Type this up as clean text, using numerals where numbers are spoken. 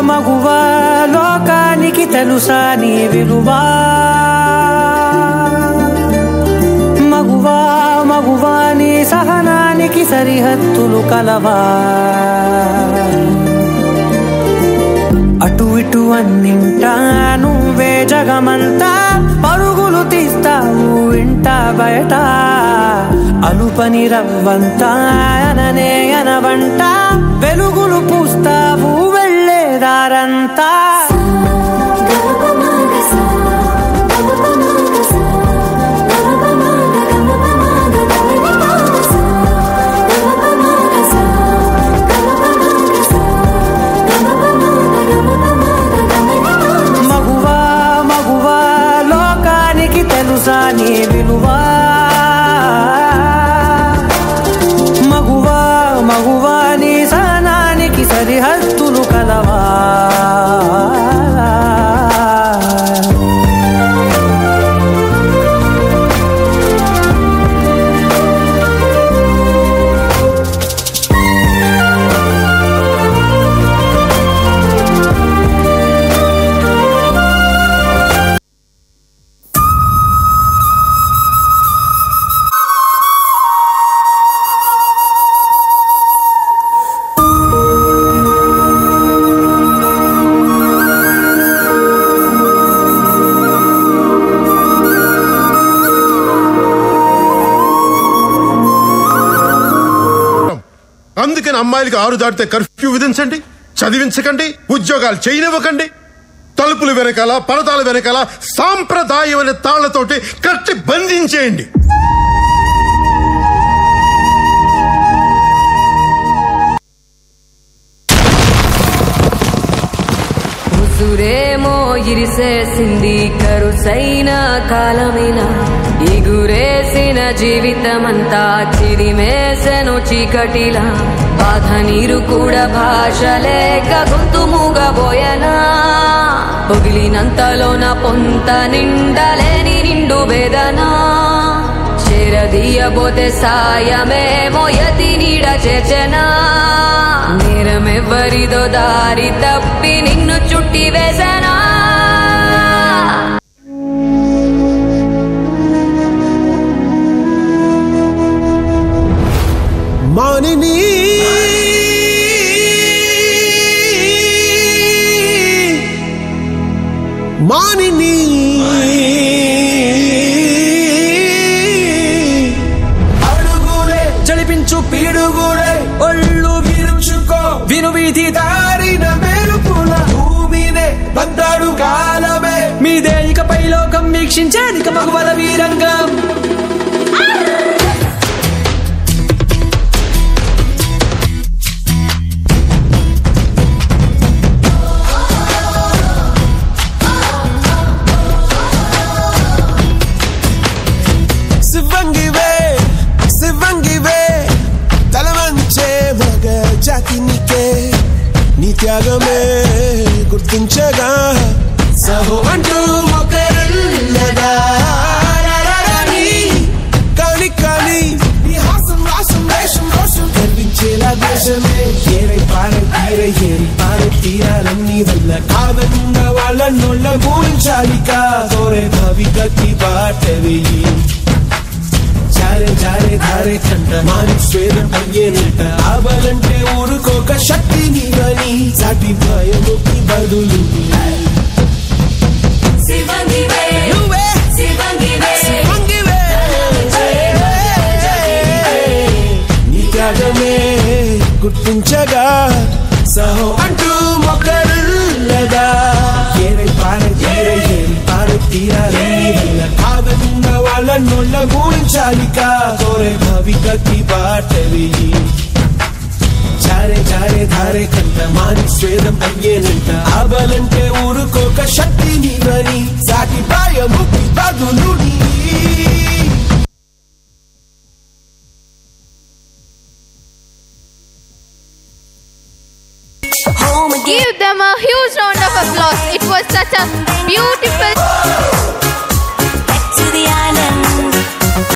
మగువా లోకానికి తెలుసా నీ విలువా మగువా మగువా నీ సహనానికి సరిహద్దులు కలవా అటు ఇటు అన్నింటా నువ్వే జగమంతా పరుగులు తీస్తావు ఇంట బయట అలుపని రవ్వంతా అననే అనవంట వెలుగులు పూస్తావు వెళ్ళేదారంతా మగువా మగువా లోకానికి తెలుసా నీ విలువా మగువా మగువా నీ సహనానికి సరిహద్దులు కలవా అందుకని అమ్మాయిలకి 6 దాటితే కర్ఫ్యూ విధించండి, చదివించకండి, ఉద్యోగాలు చేయనివ్వకండి, తలుపులు వెనకాల పరదాల వెనకాల సాంప్రదాయం అనే తాళ్లతోటి కట్టి బంధించేయండి. ఉసురేమో ఇరిసేసింది కరుసైన కాలమిలా ఎగురేసిన జీవితమంతా చిరిమేసెను చీకటిలా బాధ నీరు కూడా భాష లేక గొంతు మూగబోయనా పొగిలినంతలోన పొంత నిండలేని నిండు వేదనా చేరదీయబోతే సాయమేమో యతి నీడ చేర్చెనా నేరమెవ్వరిదో దారి తప్పి నిన్ను చుట్టి వేసనా మానిని మానిని అడుగులే జడిపించు పీడుగులే ఒళ్ళు విరుచుకో విను వీధి దారిన మెరుపుల భూమినే బందాడు కాలమే మీదే ఇకపై లోకం వీక్షించేదిక మగువల వీరంగం నీ త్యాగమే గుర్తించగా సహో అంటూ మొక్కరుల్లగా కాని కాని నీ హాసం రాసం వేషం రోషం కనిపించేలా దేశమే ఏరై పారై తీరై ఏరి పారై తీరాలన్నీ వల్ల కాదన్న వాళ్ళ నోళ్ళ గూడించాలిక కోరే భవిగతి బాటవేయి జారే జారే ధారే కంట మాని స్వేదం అయ్యేనట ఆబలంటే ఊరుకోక శక్తి నీవని సాటి భయముకి బదులు నీ త్యాగమే గుర్తించగా సహో అంటూ మొక్కరుల్లగా ఏరై పారై తీరై ఏరి పారై తీరాలన్నీ వల్ల కాదన్న వాళ్ళ నోళ్ళ గూడించాలిక కోరే భవిగతి బాటవేయి జారే జారే ధారే కంట మాని స్వేదం అయ్యేనంట ఆబలంటే ఊరుకోక శక్తి నీవని సాటి భయముకి బదులు Give them a huge round of applause. It was such a beautiful